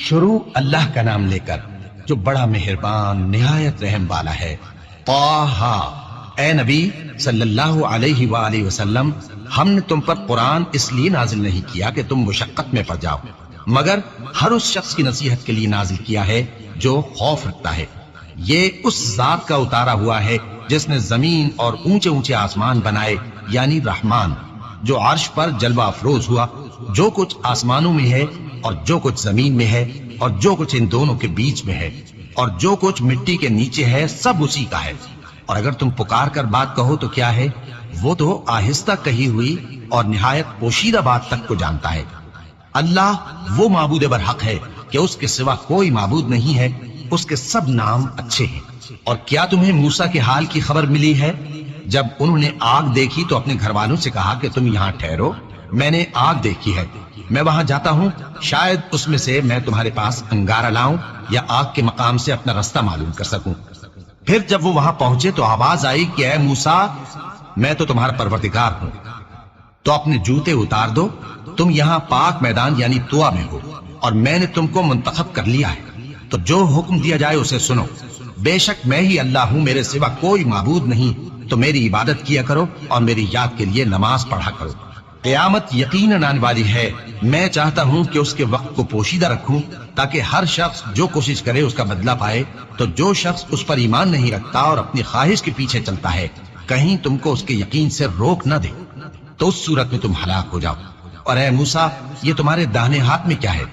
شروع اللہ کا نام لے کر جو بڑا مہربان نہایت رحم والا ہے۔ طٰہٰ، اے نبی صلی اللہ علیہ وآلہ وسلم، ہم نے تم پر قرآن اس لیے نازل نہیں کیا کہ تم مشقت میں پڑ جاؤ، مگر ہر اس شخص کی نصیحت کے لیے نازل کیا ہے جو خوف رکھتا ہے۔ یہ اس ذات کا اتارا ہوا ہے جس نے زمین اور اونچے اونچے آسمان بنائے، یعنی رحمان، جو عرش پر جلوہ افروز ہوا۔ جو کچھ آسمانوں میں ہے اور جو کچھ زمین میں ہے اور جو کچھ ان دونوں کے بیچ میں ہے اور جو کچھ مٹی کے نیچے ہے، سب اسی کا ہے۔ اور اگر تم پکار کر بات کہو تو کیا ہے، وہ تو آہستہ کہی ہوئی اور نہایت پوشیدہ بات تک کو جانتا ہے۔ اللہ وہ معبود برحق ہے کہ اس کے سوا کوئی معبود نہیں ہے، اس کے سب نام اچھے ہیں۔ اور کیا تمہیں موسیٰ کے حال کی خبر ملی ہے؟ جب انہوں نے آگ دیکھی تو اپنے گھر والوں سے کہا کہ تم یہاں ٹھہرو، میں نے آگ دیکھی ہے، میں وہاں جاتا ہوں، شاید اس میں سے میں تمہارے پاس انگارہ لاؤں یا آگ کے مقام سے اپنا رستہ معلوم کر سکوں۔ پھر جب وہ وہاں پہنچے تو آواز آئی کہ اے موسیٰ، میں تو تمہارا پروردگار ہوں، تو اپنے جوتے اتار دو، تم یہاں پاک میدان یعنی طویٰ میں ہو، اور میں نے تم کو منتخب کر لیا ہے، تو جو حکم دیا جائے اسے سنو۔ بے شک میں ہی اللہ ہوں، میرے سوا کوئی معبود نہیں، تو میری عبادت کیا کرو اور میری یاد کے لیے نماز پڑھا کرو۔ قیامت یقیناً آنے والی ہے، میں چاہتا ہوں کہ اس کے وقت کو پوشیدہ رکھوں تاکہ ہر شخص جو کوشش کرے اس کا بدلہ پائے۔ تو جو شخص اس پر ایمان نہیں رکھتا اور اپنی خواہش کے پیچھے چلتا ہے، کہیں تم کو اس کے یقین سے روک نہ دے، تو اس صورت میں تم ہلاک ہو جاؤ۔ اور اے موسیٰ، یہ تمہارے داہنے ہاتھ میں کیا ہے؟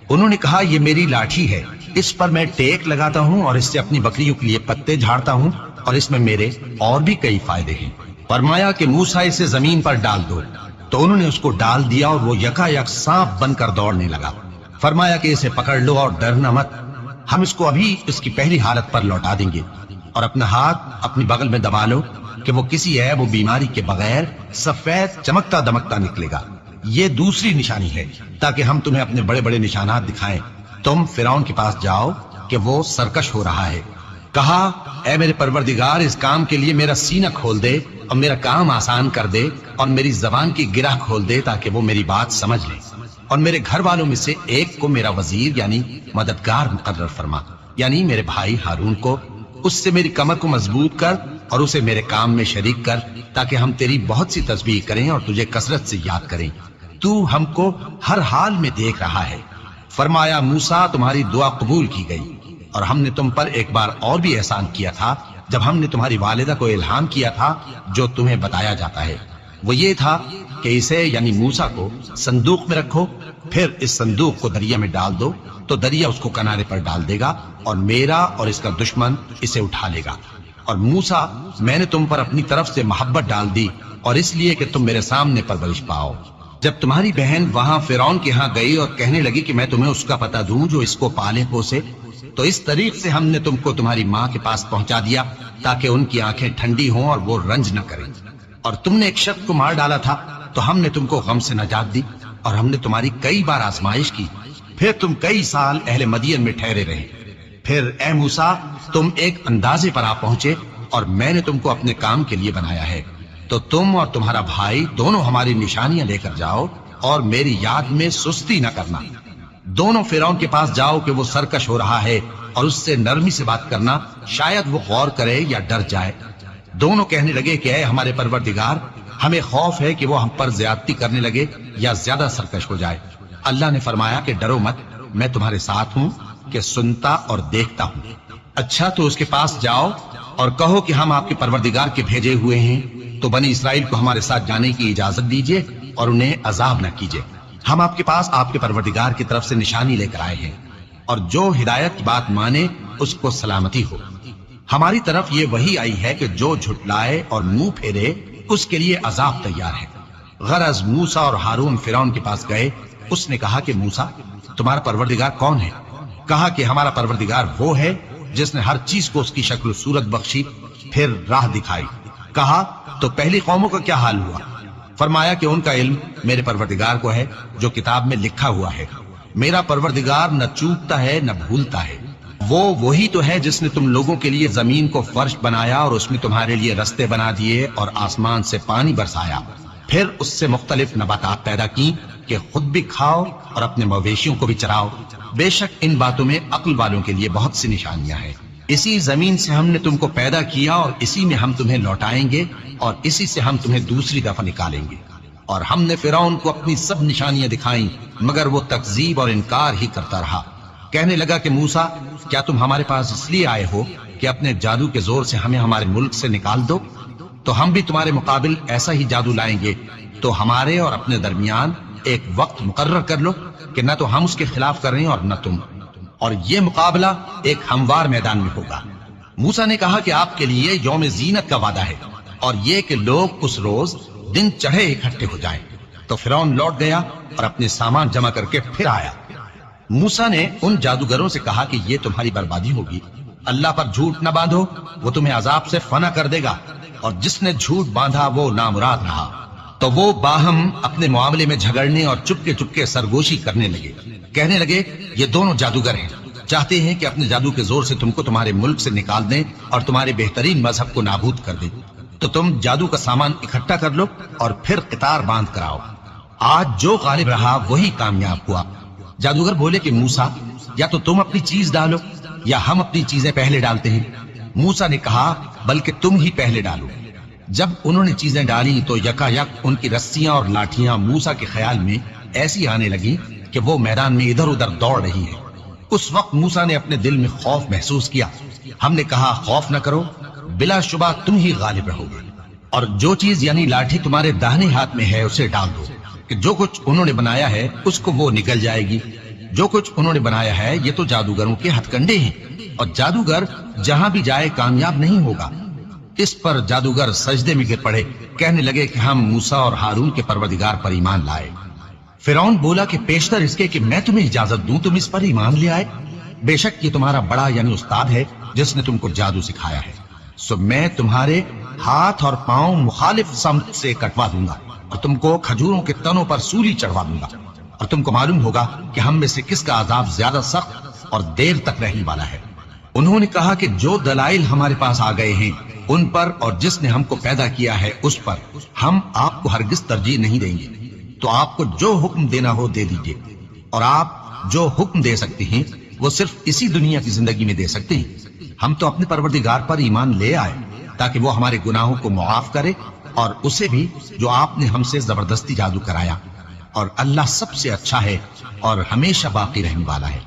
انہوں نے کہا، یہ میری لاٹھی ہے، اس پر میں ٹیک لگاتا ہوں اور اس سے اپنی بکریوں کے لیے پتے جھاڑتا ہوں، اور اس میں میرے اور بھی کئی فائدے ہیں۔ فرمایا کہ موسیٰ اسے زمین پر ڈال دو، تو انہوں نے اس کو ڈال دیا اور وہ یکا یک سانپ بن کر دوڑنے لگا۔ فرمایا کہ اسے پکڑ لو اور ڈرنا مت، ہم اس کو ابھی اس کی پہلی حالت پر لوٹا دیں گے، اور اپنا ہاتھ اپنی بغل میں دبا لو کہ وہ کسی عیب و بیماری کے بغیر سفید چمکتا دمکتا نکلے گا۔ یہ دوسری نشانی ہے تاکہ ہم تمہیں اپنے بڑے بڑے نشانات دکھائیں۔ تم فرعون کے پاس جاؤ کہ وہ سرکش ہو رہا ہے۔ کہا، اے میرے پروردگار، اس کام کے لیے میرا سینہ کھول دے اور میرا کام آسان کر دے اور میری زبان کی گرہ کھول دے تاکہ وہ میری بات سمجھ لے، اور میرے گھر والوں میں سے ایک کو میرا وزیر یعنی مددگار مقرر فرما، یعنی میرے بھائی ہارون کو۔ اس سے میری کمر کو مضبوط کر اور اسے میرے کام میں شریک کر تاکہ ہم تیری بہت سی تسبیح کریں اور تجھے کثرت سے یاد کریں۔ تو ہم کو ہر حال میں دیکھ رہا ہے۔ فرمایا، موسیٰ، تمہاری دعا قبول کی گئی، اور ہم نے تم پر ایک بار اور بھی احسان کیا تھا جب ہم نے تمہاری والدہ کو الہام کیا تھا جو تمہیں بتایا جاتا ہے۔ وہ یہ تھا کہ اسے یعنی موسیٰ کو صندوق میں رکھو، پھر اس صندوق کو دریا میں ڈال دو تو دریا اس کو کنارے پر ڈال دے گا، اور میرا اور اس کا دشمن اسے اٹھا لے گا۔ اور موسیٰ، میں نے تم پر اپنی طرف سے محبت ڈال دی، اور اس لیے کہ تم میرے سامنے پرورش پاؤ۔ جب تمہاری بہن وہاں فرعون کے ہاں گئی اور کہنے لگی کہ میں تمہیں اس کا پتہ دوں جو اس کو پالے پوسے، تو اس طریق سے ہم نے تم کو تمہاری ماں کے پاس پہنچا دیا تاکہ ان کی آنکھیں ٹھنڈی ہوں اور وہ رنج نہ کریں۔ اور تم نے ایک شخص کو مار ڈالا تھا تو ہم نے تم کو غم سے نجات دی، اور ہم نے تمہاری کئی بار آزمائش کی، پھر تم کئی سال اہل مدین میں ٹھہرے رہے۔ پھر اے موسیٰ، تم ایک اندازے پر آ پہنچے اور میں نے تم کو اپنے کام کے لیے بنایا ہے، تو تم اور تمہارا بھائی دونوں ہماری نشانیاں لے کر جاؤ اور میری یاد میں سستی نہ کرنا۔ دونوں فرعون کے پاس جاؤ کہ وہ سرکش ہو رہا ہے، اور اس سے نرمی سے بات کرنا، شاید وہ غور کرے یا ڈر جائے۔ دونوں کہنے لگے کہ اے ہمارے پروردگار، ہمیں خوف ہے کہ وہ ہم پر زیادتی کرنے لگے یا زیادہ سرکش ہو جائے۔ اللہ نے فرمایا کہ ڈرو مت، میں تمہارے ساتھ ہوں کہ سنتا اور دیکھتا ہوں۔ اچھا، تو اس کے پاس جاؤ اور کہو کہ ہم آپ کے پروردگار کے بھیجے ہوئے ہیں، تو بنی اسرائیل کو ہمارے ساتھ جانے کی اجازت دیجیے اور انہیں عذاب نہ کیجیے۔ ہم آپ کے پاس آپ کے پروردگار کی طرف سے نشانی لے کر آئے ہیں، اور جو ہدایت کی بات مانے اس کو سلامتی ہو۔ ہماری طرف یہ وحی آئی ہے کہ جو جھٹلائے اور منہ پھیرے اس کے لیے عذاب تیار ہے۔ غرض موسیٰ اور ہارون فرعون کے پاس گئے۔ اس نے کہا کہ موسیٰ، تمہارا پروردگار کون ہے؟ کہا کہ ہمارا پروردگار وہ ہے جس نے ہر چیز کو اس کی شکل و صورت بخشی، پھر راہ دکھائی۔ کہا، تو پہلی قوموں کا کیا حال ہوا؟ فرمایا کہ ان کا علم میرے پروردگار کو ہے جو کتاب میں لکھا ہوا ہے۔ میرا پروردگار نہ چوکتا ہے نہ بھولتا ہے۔ وہ وہی تو ہے جس نے تم لوگوں کے لیے زمین کو فرش بنایا اور اس میں تمہارے لیے رستے بنا دیے اور آسمان سے پانی برسایا، پھر اس سے مختلف نباتات پیدا کی کہ خود بھی کھاؤ اور اپنے مویشیوں کو بھی چراؤ۔ بے شک ان باتوں میں عقل والوں کے لیے بہت سی نشانیاں ہیں۔ اسی زمین سے ہم نے تم کو پیدا کیا اور اسی میں ہم تمہیں لوٹائیں گے اور اسی سے ہم تمہیں دوسری دفعہ نکالیں گے۔ اور ہم نے فرعون کو اپنی سب نشانیاں دکھائیں مگر وہ تکذیب اور انکار ہی کرتا رہا۔ کہنے لگا کہ موسیٰ، کیا تم ہمارے پاس اس لیے آئے ہو کہ اپنے جادو کے زور سے ہمیں ہمارے ملک سے نکال دو؟ تو ہم بھی تمہارے مقابل ایسا ہی جادو لائیں گے، تو ہمارے اور اپنے درمیان ایک وقت مقرر کر لو کہ نہ تو ہم اس کے خلاف کریں اور نہ تم، اور یہ مقابلہ ایک ہموار میدان میں ہوگا۔ موسیٰ نے کہا کہ آپ کے لیے یوم زینت کا وعدہ ہے اور یہ کہ لوگ اس روز دن چڑھے اکٹھے ہو جائیں۔ تو فرعون لوٹ گیا اور اپنے سامان جمع کر کے پھر آیا۔ موسیٰ نے ان جادوگروں سے کہا کہ یہ تمہاری بربادی ہوگی، اللہ پر جھوٹ نہ باندھو، وہ تمہیں عذاب سے فنا کر دے گا، اور جس نے جھوٹ باندھا وہ نامراد رہا۔ تو وہ باہم اپنے معاملے میں جھگڑنے اور چپکے چپکے سرگوشی کرنے لگے۔ کہنے لگے یہ دونوں جادوگر ہیں، چاہتے ہیں کہ اپنے جادو کے زور سے تم کو تمہارے ملک سے نکال دیں اور تمہارے بہترین مذہب کو نابود کر دیں۔ تو تم جادو کا سامان اکٹھا کر لو اور پھر قطار باندھ کراؤ، آج جو غالب رہا وہی کامیاب ہوا۔ جادوگر بولے کہ موسیٰ، یا تو تم اپنی چیز ڈالو یا ہم اپنی چیزیں پہلے ڈالتے ہیں۔ موسیٰ نے کہا بلکہ تم ہی پہلے ڈالو۔ جب انہوں نے چیزیں ڈالی تو یکا یک ان کی رسیاں اور لاٹھیاں موسیٰ کے خیال میں ایسی آنے لگی کہ وہ میدان میں ادھر ادھر دوڑ رہی ہے۔ اس وقت موسیٰ نے اپنے دل میں خوف محسوس کیا۔ ہم نے کہا خوف نہ کرو، بلا شبہ تم ہی غالب رہو گے، اور جو چیز یعنی لاٹھی تمہارے داہنے ہاتھ میں ہے اسے ڈال دو کہ جو کچھ انہوں نے بنایا ہے اس کو وہ نگل جائے گی۔ جو کچھ انہوں نے بنایا ہے یہ تو جادوگروں کے ہتھ کنڈے ہیں، اور جادوگر جہاں بھی جائے کامیاب نہیں ہوگا۔ اس پر جادوگر سجدے میں گر پڑے، کہنے لگے کہ ہم موسیٰ اور ہارون کے پروردگار پر ایمان لائے۔ فرعون بولا کہ پیشتر اس کے کہ میں تمہیں اجازت دوں تم اس پر ایمان لے آئے؟ بے شک یہ تمہارا بڑا یعنی استاد ہے جس نے تم کو جادو سکھایا ہے، سو میں تمہارے ہاتھ اور پاؤں مخالف سمت سے کٹوا دوں گا اور تم کو کھجوروں کے تنوں پر سولی چڑھوا دوں گا، اور تم کو معلوم ہوگا کہ ہم میں سے کس کا عذاب زیادہ سخت اور دیر تک رہنے والا ہے۔ انہوں نے کہا کہ جو دلائل ہمارے پاس آ گئے ہیں ان پر اور جس نے ہم کو پیدا کیا ہے اس پر ہم آپ کو ہرگز ترجیح نہیں دیں گے، تو آپ کو جو حکم دینا ہو دے دیجئے، اور آپ جو حکم دے سکتے ہیں وہ صرف اسی دنیا کی زندگی میں دے سکتے ہیں۔ ہم تو اپنے پروردگار پر ایمان لے آئے تاکہ وہ ہمارے گناہوں کو معاف کرے، اور اسے بھی جو آپ نے ہم سے زبردستی جادو کرایا، اور اللہ سب سے اچھا ہے اور ہمیشہ باقی رہنے والا ہے۔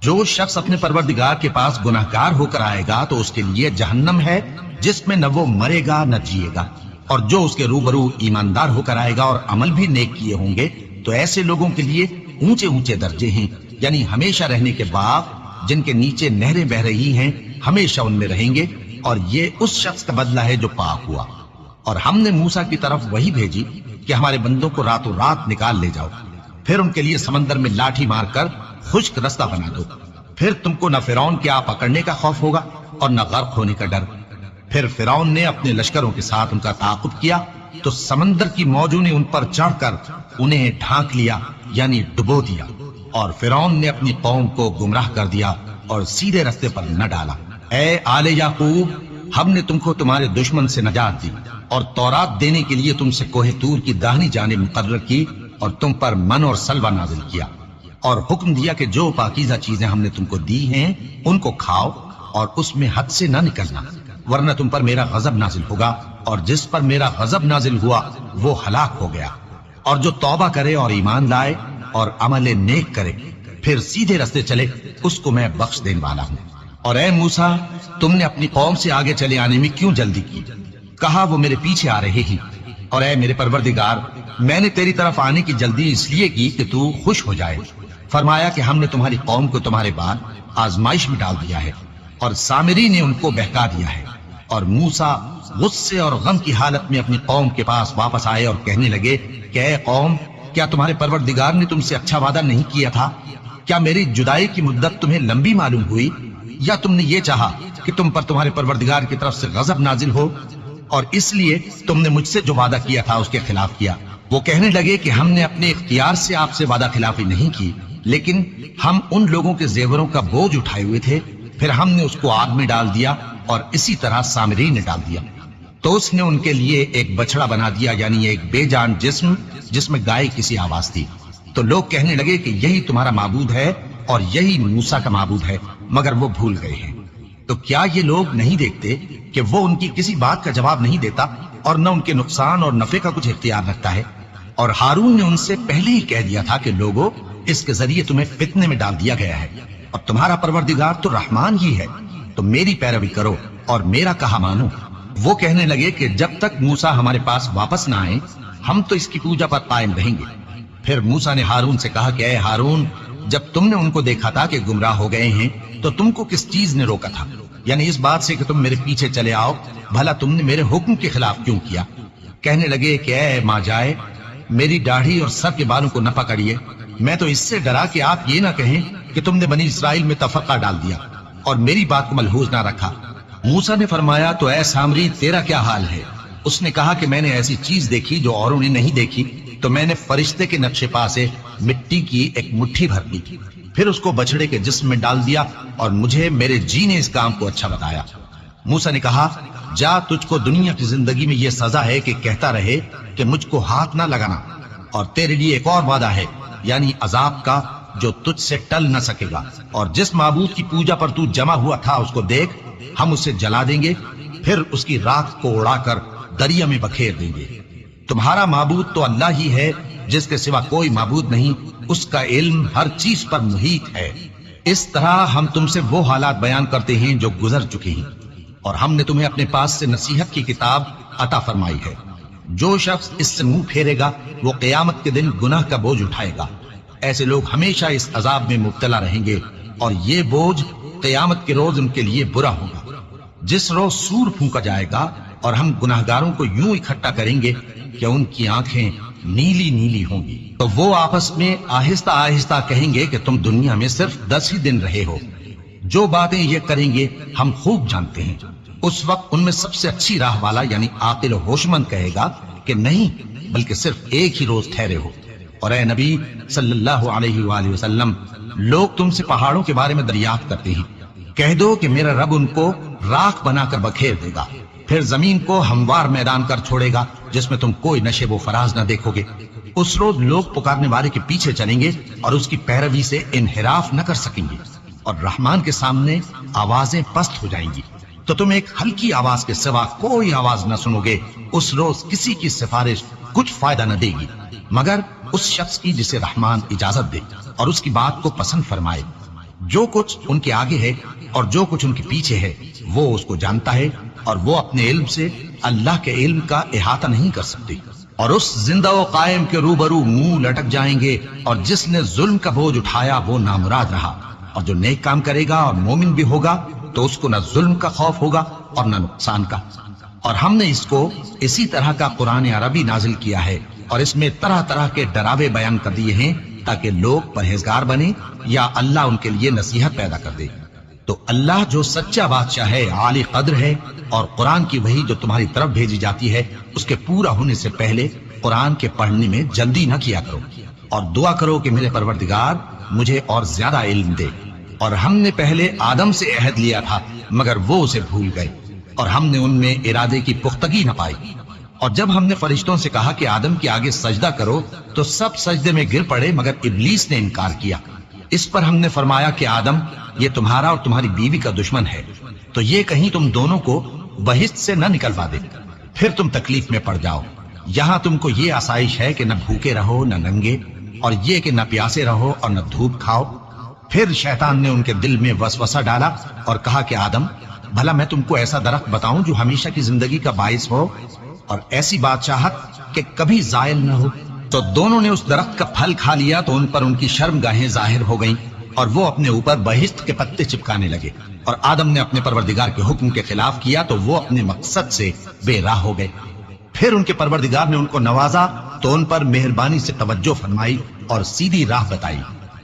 جو شخص اپنے پروردگار کے پاس گناہگار ہو کر آئے گا تو اس کے لیے جہنم ہے جس میں نہ وہ مرے گا نہ جیے گا، اور جو اس کے روبرو ایماندار ہو کر آئے گا اور عمل بھی نیک کیے ہوں گے تو ایسے لوگوں کے لیے اونچے اونچے درجے ہیں، یعنی ہمیشہ رہنے کے باغ جن کے نیچے نہریں بہ رہی ہیں، ہمیشہ ان میں رہیں گے، اور یہ اس شخص کا بدلہ ہے جو پاک ہوا۔ اور ہم نے موسیٰ کی طرف وہی بھیجی کہ ہمارے بندوں کو راتوں رات نکال لے جاؤ، پھر ان کے لیے سمندر میں لاٹھی مار کر خشک رستہ بنا دو، پھر تم کو نہ فرعون کے آ پکڑنے کا خوف ہوگا اور نہ غرق ہونے کا ڈر۔ پھر فرعون نے اپنے لشکروں کے ساتھ ان کا تعاقب کیا تو سمندر کی موجوں نے ان پر چڑھ کر انہیں ڈھانک لیا یعنی ڈبو دیا، اور فرعون نے اپنی قوم کو گمراہ کر دیا اور سیدھے رستے پر نہ ڈالا۔ اے آل یعقوب، ہم نے تم کو تمہارے دشمن سے نجات دی اور تورات دینے کے لیے تم سے کوہ طور کی داہنی جانب مقرر کی، اور تم پر من اور سلوہ نازل کیا، اور حکم دیا کہ جو پاکیزہ چیزیں ہم نے تم کو دی ہیں ان کو کھاؤ اور اس میں حد سے نہ نکلنا، ورنہ تم پر میرا غضب نازل ہوگا، اور جس پر میرا غضب نازل ہوا وہ ہلاک ہو گیا۔ اور جو توبہ کرے اور ایمان لائے اور عمل نیک کرے پھر سیدھے رستے چلے اس کو میں بخش دینے والا ہوں۔ اور اے موسیٰ، تم نے اپنی قوم سے آگے چلے آنے میں کیوں جلدی کی؟ کہا وہ میرے پیچھے آ رہے ہیں۔ اور اے میرے پروردگار، میں نے تیری طرف آنے کی جلدی اس لیے کی کہ تو خوش ہو جائے۔ فرمایا کہ ہم نے تمہاری قوم کو تمہارے بعد آزمائش میں ڈال دیا ہے، اور سامری نے ان کو بہکا دیا ہے۔ اور موسیٰ غصے اور غم کی حالت میں اپنی قوم کے پاس واپس آئے اور کہنے لگے کہ اے قوم، کیا تمہارے پروردگار نے تم سے اچھا وعدہ نہیں کیا تھا؟ کیا میری جدائی کی مدت تمہیں لمبی معلوم ہوئی، یا تم نے یہ چاہا کہ تم پر تمہارے پروردگار کی طرف سے غضب نازل ہو، اور اس لیے تم نے مجھ سے جو وعدہ کیا تھا اس کے خلاف کیا؟ وہ کہنے لگے کہ ہم نے اپنے اختیار سے آپ سے وعدہ خلافی نہیں کی، لیکن ہم ان لوگوں کے زیوروں کا بوجھ اٹھائے ہوئے تھے، پھر ہم نے اس کو آگ میں ڈال دیا، اور اسی طرح سامری نے ڈال دیا۔ تو اس نے ان کے لیے ایک بچڑا بنا دیا، یعنی ایک بے جان جسم جس میں گائے کسی آواز تھی۔ تو لوگ کہنے لگے کہ یہی تمہارا معبود ہے اور یہی موسیٰ کا معبود ہے، مگر وہ بھول گئے ہیں۔ تو کیا یہ لوگ نہیں دیکھتے کہ وہ ان کی کسی بات کا جواب نہیں دیتا اور نہ ان کے نقصان اور نفع کا کچھ اختیار رکھتا ہے؟ اور ہارون نے ان سے پہلے ہی کہہ دیا تھا کہ لوگوں، اس کے ذریعے تمہیں فتنے میں ڈال دیا گیا ہے، اور تمہارا پروردگار تو رحمان ہی ہے، تو میری پیروی کرو اور میرا کہا مانو۔ وہ کہنے لگے کہ جب تک موسیٰ ہمارے پاس واپس نہ آئے ہم تو اس کی پوجا پر قائم رہیں گے۔ پھر موسیٰ نے ہارون سے کہا کہ اے ہارون، جب تم نے ان کو دیکھا تھا کہ گمراہ ہو گئے ہیں تو تم کو کس چیز نے روکا تھا؟ یعنی اس بات سے کہ تم میرے پیچھے چلے آؤ، بھلا تم نے میرے حکم کے خلاف کیوں کیا؟ کہنے لگے کہ اے ماں جائے، میری داڑھی اور سر کے بالوں کو نہ پکڑیے، میں تو اس سے ڈرا کہ آپ یہ نہ کہیں کہ تم نے بنی اسرائیل میں تفرقہ ڈال دیا اور میری بات کو ملحوظ نہ رکھا۔ موسیٰ نے فرمایا تو اے سامری، تیرا کیا حال ہے؟ اس نے کہا کہ میں نے ایسی چیز دیکھی جو اوروں نے نہیں دیکھی، تو میں نے فرشتے کے نقش پا سے مٹی کی ایک مٹھی بھر لی، پھر اس کو بچڑے کے جسم میں ڈال دیا اور مجھے میرے جی نے اس کام کو اچھا بتایا۔ موسیٰ نے کہا جا، تجھ کو دنیا کی زندگی میں یہ سزا ہے کہ کہتا رہے کہ مجھ کو ہاتھ نہ لگانا، اور تیرے لیے ایک اور وعدہ ہے، یعنی عذاب کا جو تجھ سے ٹل نہ سکے گا، اور جس معبود کی پوجا پر تو جمع ہوا تھا اس کو دیکھ، ہم اسے جلا دیں گے، پھر اس کی راکھ کو اڑا کر دریا میں بکھیر دیں گے۔ تمہارا معبود تو اللہ ہی ہے، جس کے سوا کوئی معبود نہیں، اس کا علم ہر چیز پر محیط ہے۔ اس طرح ہم تم سے وہ حالات بیان کرتے ہیں جو گزر چکے ہیں، اور ہم نے تمہیں اپنے پاس سے نصیحت کی کتاب عطا فرمائی ہے۔ جو شخص اس سے منہ پھیرے گا وہ قیامت کے دن گناہ کا بوجھ اٹھائے گا۔ ایسے لوگ ہمیشہ اس عذاب میں مبتلا رہیں گے، اور یہ بوجھ قیامت کے روز ان کے لیے برا ہوگا۔ جس روز سور پھونکا جائے گا اور ہم گناہگاروں کو یوں اکٹھا کریں گے کہ ان کی آنکھیں نیلی نیلی ہوں گی، تو وہ آپس میں آہستہ آہستہ کہیں گے کہ تم دنیا میں صرف 10 ہی دن رہے ہو۔ جو باتیں یہ کریں گے ہم خوب جانتے ہیں۔ اس وقت ان میں سب سے اچھی راہ والا یعنی عاقل و ہوشمند کہے گا کہ نہیں، بلکہ صرف ایک ہی روز ٹھہرے ہو۔ اور اے نبی صلی اللہ علیہ وآلہ وسلم، لوگ تم سے پہاڑوں کے بارے میں دریافت کرتے ہیں، کہہ دو کہ میرا رب ان کو راکھ بنا کر بکھیر دے گا، پھر زمین کو ہموار میدان کر چھوڑے گا جس میں تم کوئی نشیب و فراز نہ دیکھو گے۔ اس روز لوگ پکارنے والے کے پیچھے چلیں گے اور اس کی پیروی سے انحراف نہ کر سکیں گے، اور رحمان کے سامنے آوازیں پست ہو جائیں گی، تو تم ایک ہلکی آواز کے سوا کوئی آواز نہ سنو گے۔ اس روز کسی کی سفارش کچھ فائدہ نہ دے گی مگر اس شخص کی جسے رحمان اجازت دے اور اس کی بات کو پسند فرمائے۔ جو کچھ ان کے آگے ہے اور جو کچھ ان کے پیچھے ہے وہ اس کو جانتا ہے، اور وہ اپنے علم سے اللہ کے علم کا احاطہ نہیں کر سکتے۔ اور اس زندہ و قائم کے روبرو منہ لٹک جائیں گے، اور جس نے ظلم کا بوجھ اٹھایا وہ نامراد رہا، اور جو نیک کام کرے گا اور مومن بھی ہوگا تو اس کو نہ ظلم کا خوف ہوگا اور نہ نقصان کا۔ اور ہم نے اس کو اسی طرح کا قرآن عربی نازل کیا ہے، اور اس میں طرح طرح کے ڈراوے بیان کر دیے ہیں تاکہ لوگ پرہیزگار بنیں یا اللہ ان کے لیے نصیحت پیدا کر دے۔ تو اللہ جو سچا بادشاہ ہے، عالی قدر ہے، اور قرآن کی وحی جو تمہاری طرف بھیجی جاتی ہے اس کے پورا ہونے سے پہلے قرآن کے پڑھنے میں جلدی نہ کیا کرو، اور دعا کرو کہ میرے پروردگار مجھے اور زیادہ علم دے۔ اور ہم نے پہلے آدم سے عہد لیا تھا مگر وہ اسے بھول گئے، اور ہم نے ان میں ارادے کی پختگی نہ پائی۔ اور جب ہم نے فرشتوں سے کہا کہ آدم کے آگے سجدہ کرو تو سب سجدے میں گر پڑے مگر ابلیس نے انکار کیا۔ اس پر ہم نے فرمایا کہ آدم، یہ تمہارا اور تمہاری بیوی کا دشمن ہے، تو یہ کہیں تم دونوں کو بہشت سے نہ نکلوا دے، پھر تم تکلیف میں پڑ جاؤ۔ یہاں تم کو یہ آسائش ہے کہ نہ بھوکے رہو نہ ننگے، اور یہ کہ نہ پیاسے رہو اور نہ دھوپ کھاؤ۔ پھر شیطان نے ان کے دل میں وسوسہ ڈالا اور کہا کہ آدم، بھلا میں تم کو ایسا درخت بتاؤں جو ہمیشہ کی زندگی کا باعث ہو اور ایسی بادشاہت کہ کبھی زائل نہ ہو؟ تو دونوں نے اس درخت کا پھل کھا لیا تو ان پر ان کی شرم گاہیں ظاہر ہو گئیں، اور وہ اپنے اوپر بہشت کے پتے چپکانے لگے۔ اور آدم نے اپنے پروردگار کے حکم کے خلاف کیا تو وہ اپنے مقصد سے بے راہ ہو گئے۔ پھر ان کے پروردگار نے ان کو نوازا تو ان پر مہربانی سے توجہ فرمائی اور سیدھی راہ بتائی۔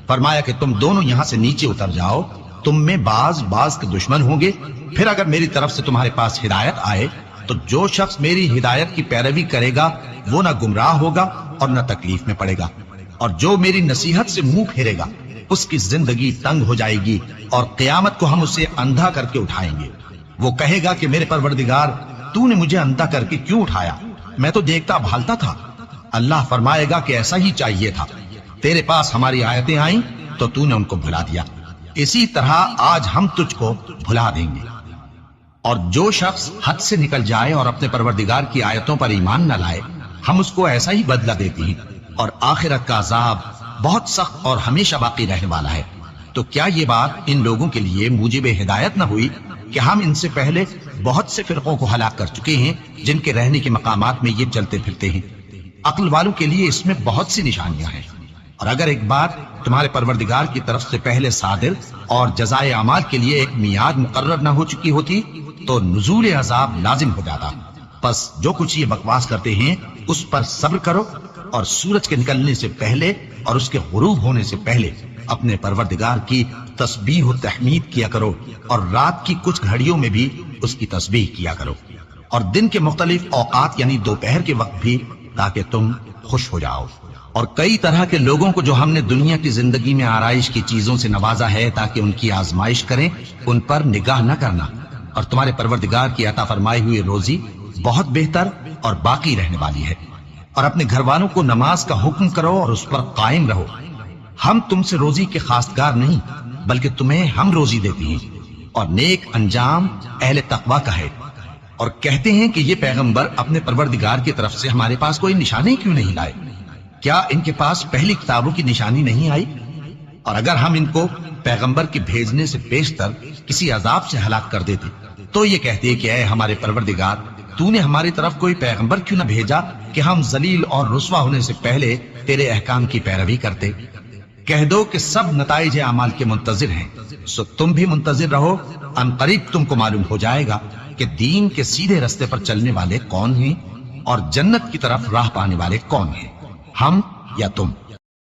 فرمایا کہ تم دونوں یہاں سے نیچے اتر جاؤ، تم میں بعض کے دشمن ہوں گے، پھر اگر میری طرف سے تمہارے پاس ہدایت آئے تو جو شخص میری ہدایت کی پیروی کرے گا وہ نہ گمراہ ہوگا اور نہ تکلیف میں پڑے گا، اور جو میری نصیحت سے منہ پھیرے گا اس کی زندگی تنگ ہو جائے گی، اور قیامت کو ہم اسے اندھا کر کے اٹھائیں گے۔ وہ کہے گا کہ میرے پروردگار، تو نے مجھے اندھا کر کے کیوں اٹھایا؟ میں تو دیکھتا بھالتا تھا۔ اللہ فرمائے گا کہ ایسا ہی چاہیے تھا، تیرے پاس ہماری آیتیں آئیں تو تو نے ان کو بھلا دیا، اسی طرح آج ہم تجھ کو بھلا دیں گے۔ اور جو شخص حد سے نکل جائے اور اپنے پروردگار کی آیتوں پر ایمان نہ لائے، ہم اس کو ایسا ہی بدلہ دیتے ہیں، اور آخرت کا عذاب بہت سخت اور ہمیشہ باقی رہنے والا ہے۔ تو کیا یہ بات ان لوگوں کے لیے موجب ہدایت نہ ہوئی کہ ہم ان سے پہلے بہت سے فرقوں کو ہلاک کر چکے ہیں جن کے رہنے کے مقامات میں یہ چلتے پھرتے ہیں؟ عقل والوں کے لیے اس میں بہت سی نشانیاں ہیں۔ اور اگر ایک بات تمہارے پروردگار کی طرف سے پہلے صادر اور جزائے اعمال کے لیے ایک میعاد مقرر نہ ہو چکی ہوتی تو نزول عذاب لازم ہو جاتا۔ پس جو کچھ یہ بکواس کرتے ہیں اس پر صبر کرو، اور سورج کے نکلنے سے پہلے اور اس کے غروب ہونے سے پہلے اپنے پروردگار کی تسبیح و تحمید کیا کرو، اور رات کی کچھ گھڑیوں میں بھی اس کی تسبیح کیا کرو، اور دن کے مختلف اوقات یعنی دوپہر کے وقت بھی، تاکہ تم خوش ہو جاؤ۔ اور کئی طرح کے لوگوں کو جو ہم نے دنیا کی زندگی میں آرائش کی چیزوں سے نوازا ہے تاکہ ان کی آزمائش کریں، ان پر نگاہ نہ کرنا، اور تمہارے پروردگار کی عطا فرمائی ہوئی روزی بہت بہتر اور باقی رہنے والی ہے۔ اور اپنے گھر والوں کو نماز کا حکم کرو اور اس پر قائم رہو۔ ہم تم سے روزی کے خواستگار نہیں، بلکہ تمہیں ہم روزی دیتے ہیں، اور نیک انجام اہل تقوی کا ہے۔ اور کہتے ہیں کہ یہ پیغمبر اپنے پروردگار کی طرف سے ہمارے پاس کوئی نشانی کیوں نہیں لائے؟ کیا ان کے پاس پہلی کتابوں کی نشانی نہیں آئی؟ اور اگر ہم ان کو پیغمبر کے بھیجنے سے بیشتر کسی عذاب سے ہلاک کر دیتے تو یہ کہتے کہ اے ہمارے پروردگار، تو نے ہماری طرف کوئی پیغمبر کیوں نہ بھیجا کہ ہم ذلیل اور رسوا ہونے سے پہلے تیرے احکام کی پیروی کرتے۔ کہہ دو کہ سب نتائج اعمال کے منتظر ہیں، سو تم بھی منتظر رہو، ان قریب تم کو معلوم ہو جائے گا کہ دین کے سیدھے رستے پر چلنے والے کون ہیں اور جنت کی طرف راہ پانے والے کون ہیں، ہم یا تم۔